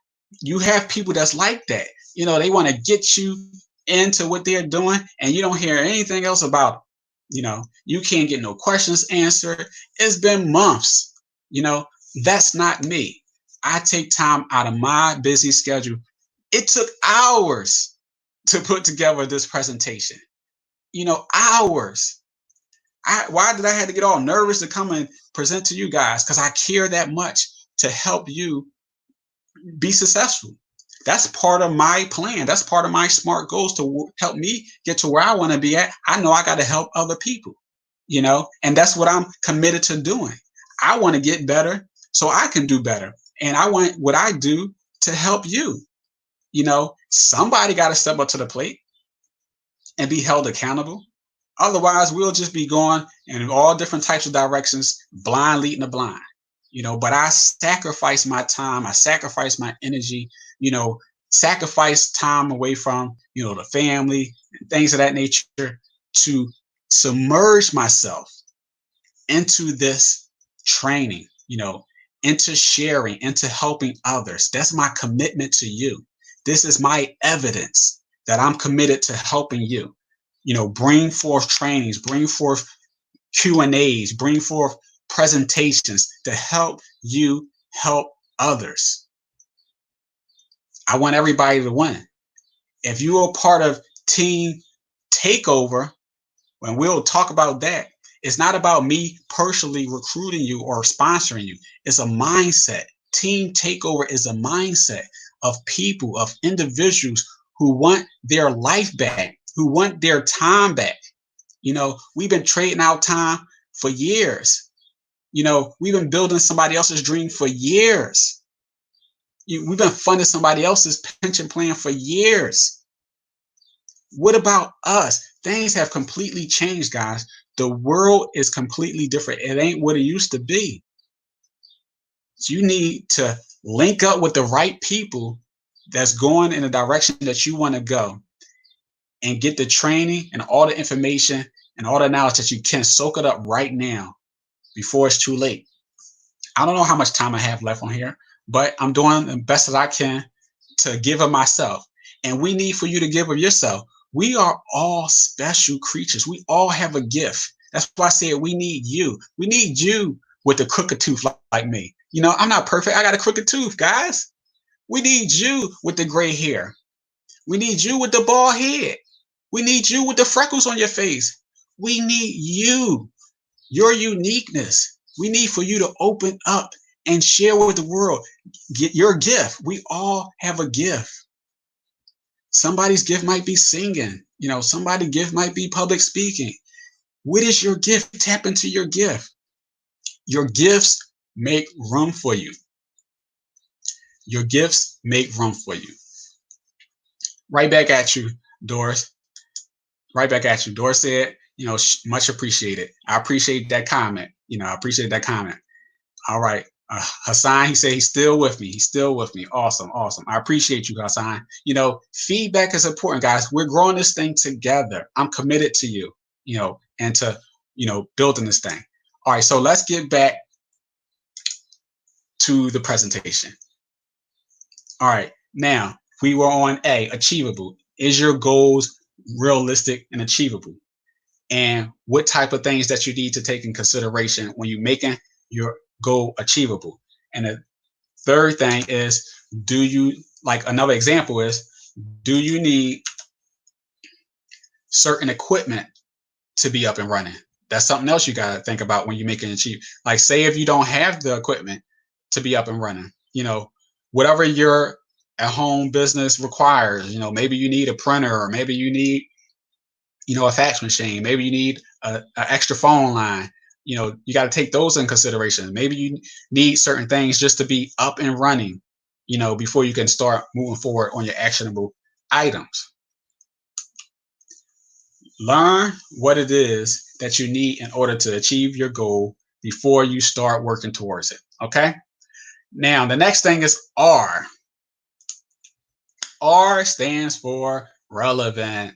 you have people that's like that. They want to get you into what they're doing and you don't hear anything else about them. You can't get no questions answered. It's been months. That's not me. I take time out of my busy schedule. It took hours to put together this presentation. Hours. Why did I have to get all nervous to come and present to you guys? Because I care that much to help you be successful. That's part of my plan. That's part of my SMART goals to help me get to where I want to be at. I know I got to help other people, and that's what I'm committed to doing. I want to get better so I can do better. And I want what I do to help you. Somebody got to step up to the plate and be held accountable. Otherwise, we'll just be going in all different types of directions, blind leading the blind. but I sacrifice my time, I sacrifice my energy, you know, sacrifice time away from, the family and things of that nature to submerge myself into this training, into sharing, into helping others. That's my commitment to you. This is my evidence that I'm committed to helping you. Bring forth trainings, bring forth Q&As, bring forth presentations to help you help others. I want everybody to win. If you are part of Team Takeover, and we'll talk about that, it's not about me personally recruiting you or sponsoring you. It's a mindset. Team Takeover is a mindset of people, of individuals who want their life back, who want their time back. We've been trading out time for years. We've been building somebody else's dream for years. We've been funding somebody else's pension plan for years. What about us? Things have completely changed, guys. The world is completely different. It ain't what it used to be. So you need to link up with the right people that's going in the direction that you want to go and get the training and all the information and all the knowledge that you can. Soak it up right now before it's too late. I don't know how much time I have left on here, but I'm doing the best that I can to give of myself. And we need for you to give of yourself. We are all special creatures. We all have a gift. That's why I said we need you. We need you with a crooked tooth like me. I'm not perfect. I got a crooked tooth, guys. We need you with the gray hair. We need you with the bald head. We need you with the freckles on your face. We need you, your uniqueness. We need for you to open up and share with the world. Get your gift. We all have a gift. Somebody's gift might be singing. Somebody's gift might be public speaking. What is your gift? Tap into your gift. Your gifts make room for you. Your gifts make room for you. Right back at you, Doris. Right back at you. Doris said, much appreciated. I appreciate that comment. I appreciate that comment. All right. Hassan, he said he's still with me. He's still with me. Awesome. Awesome. I appreciate you, Hassan. Feedback is important, guys. We're growing this thing together. I'm committed to you, and to, building this thing. All right. So let's get back to the presentation. All right. Now we were on A, achievable. Is your goals realistic and achievable? And what type of things that you need to take in consideration when you're making your goal achievable? And the third thing is, another example is, do you need certain equipment to be up and running? That's something else you got to think about when you're making it achieve. Like, say if you don't have the equipment to be up and running, whatever your at-home business requires, maybe you need a printer, or maybe you need, a fax machine, maybe you need an extra phone line. You got to take those in consideration. Maybe you need certain things just to be up and running, before you can start moving forward on your actionable items. Learn what it is that you need in order to achieve your goal before you start working towards it. Okay. Now, the next thing is R. R stands for relevant.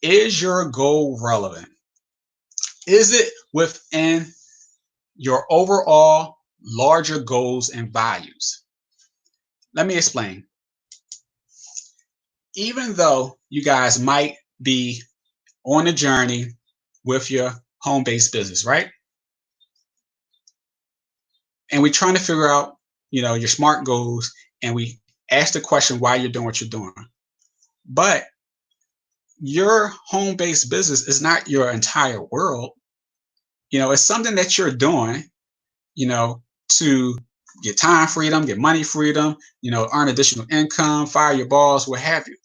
Is your goal relevant? Is it within your overall larger goals and values? Let me explain. Even though you guys might be on a journey with your home-based business, right? And we're trying to figure out, your SMART goals, and we ask the question why you're doing what you're doing. But your home-based business is not your entire world. It's something that you're doing, to get time freedom, get money freedom, earn additional income, fire your boss, what have you.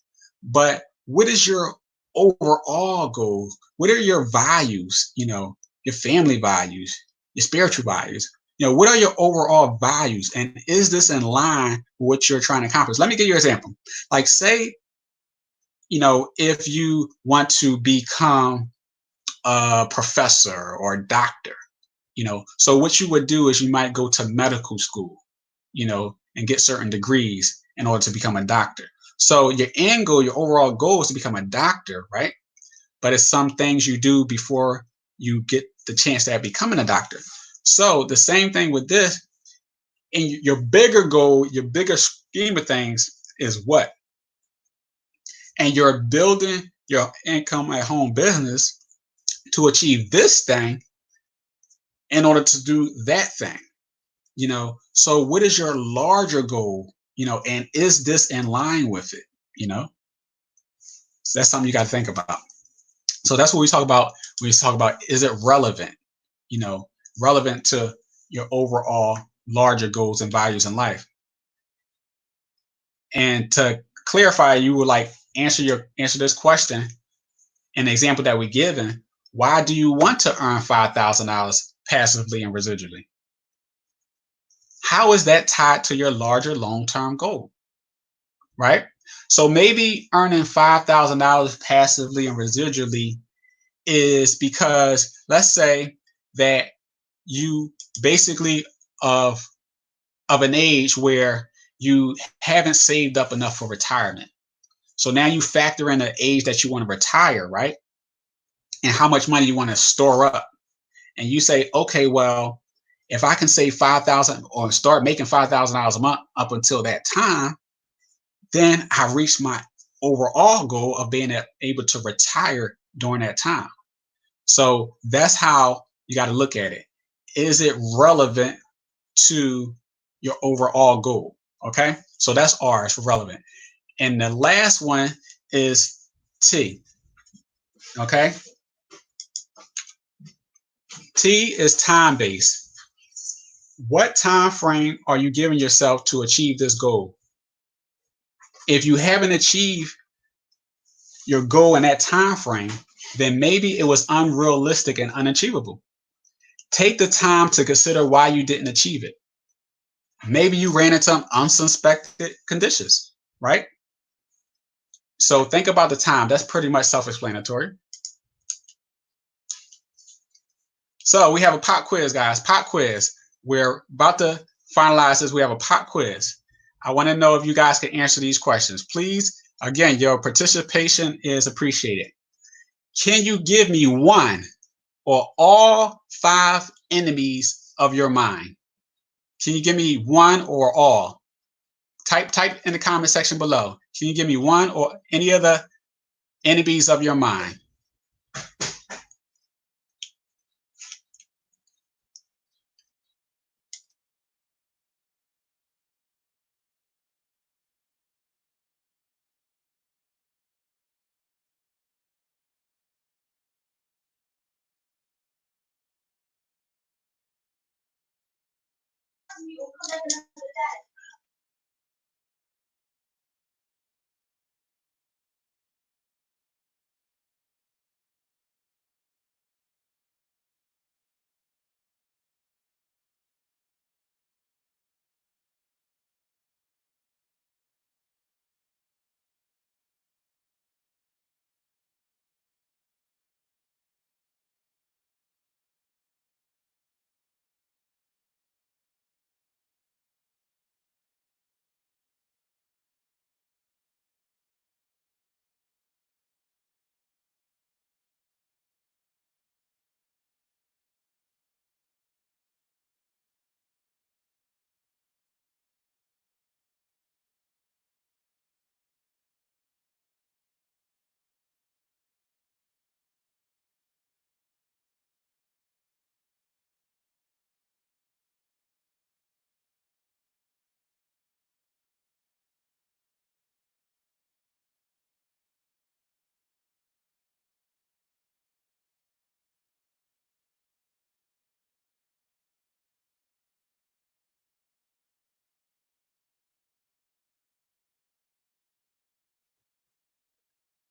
But what is your overall goal? What are your values? Your family values, your spiritual values. What are your overall values? And is this in line with what you're trying to accomplish? Let me give you an example. Like, say, if you want to become a professor or a doctor, So what you would do is you might go to medical school, and get certain degrees in order to become a doctor. So your end goal, your overall goal is to become a doctor, right? But it's some things you do before you get the chance at becoming a doctor. So the same thing with this. And your bigger goal, your bigger scheme of things is what? And you're building your income at home business to achieve this thing in order to do that thing. So what is your larger goal? And is this in line with it? So that's something you got to think about. So that's what we talk about when we talk about, is it relevant? Relevant to your overall larger goals and values in life. And to clarify, you would like answer this question in the example that we're given. Why do you want to earn $5,000 passively and residually? How is that tied to your larger long-term goal? Right? So maybe earning $5,000 passively and residually is because, let's say that you basically of an age where you haven't saved up enough for retirement. So now you factor in the age that you want to retire, right? And how much money you want to store up. And you say, okay, well, if I can save 5,000 or start making $5,000 a month up until that time, then I reach my overall goal of being able to retire during that time. So that's how you got to look at it. Is it relevant to your overall goal? Okay, so that's R, it's relevant. And the last one is T. Okay, T is time based. What time frame are you giving yourself to achieve this goal? If you haven't achieved your goal in that time frame, then maybe it was unrealistic and unachievable. Take the time to consider why you didn't achieve it. Maybe you ran into unsuspected conditions, right? So think about the time. That's pretty much self-explanatory. So we have a pop quiz, guys. Pop quiz. We're about to finalize this. We have a pop quiz. I want to know if you guys can answer these questions. Please, again, your participation is appreciated. Can you give me one or all 5 enemies of your mind? Can you give me one or all? Type in the comment section below. Can you give me one or any of the enemies of your mind?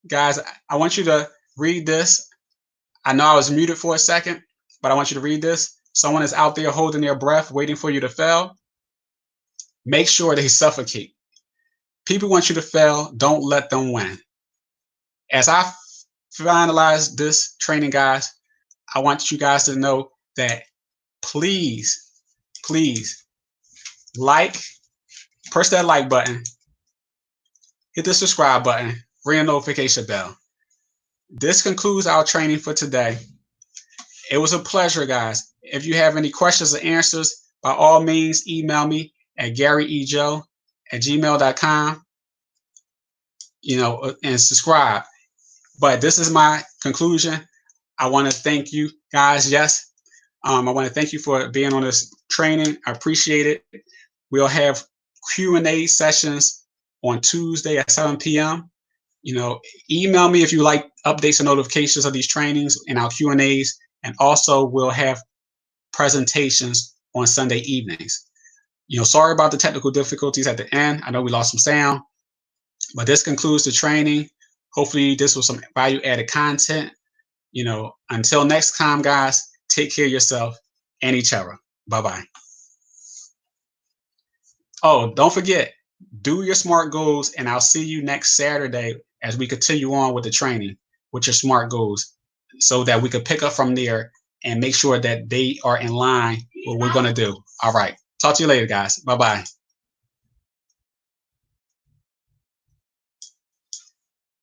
Guys, I want you to read this. I know I was muted for a second, but I want you to read this. Someone is out there holding their breath, waiting for you to fail. Make sure they suffocate. People want you to fail. Don't let them win. As I finalize this training, guys, I want you guys to know that please, please press that like button, hit the subscribe button, ring the notification bell. This concludes our training for today. It was a pleasure, guys. If you have any questions or answers, by all means, email me at garyejo@gmail.com, and subscribe. But this is my conclusion. I want to thank you guys. Yes. I want to thank you for being on this training. I appreciate it. We'll have Q&A sessions on Tuesday at 7 p.m. Email me if you like updates and notifications of these trainings and our Q&As. And also we'll have presentations on Sunday evenings. Sorry about the technical difficulties at the end. I know we lost some sound, but this concludes the training. Hopefully this was some value added content. Until next time, guys, take care of yourself and each other. Bye-bye. Oh, don't forget, do your SMART goals, and I'll see you next Saturday as we continue on with the training with your SMART goals so that we could pick up from there and make sure that they are in line with what we're going to do. All right. Talk to you later, guys. Bye-bye.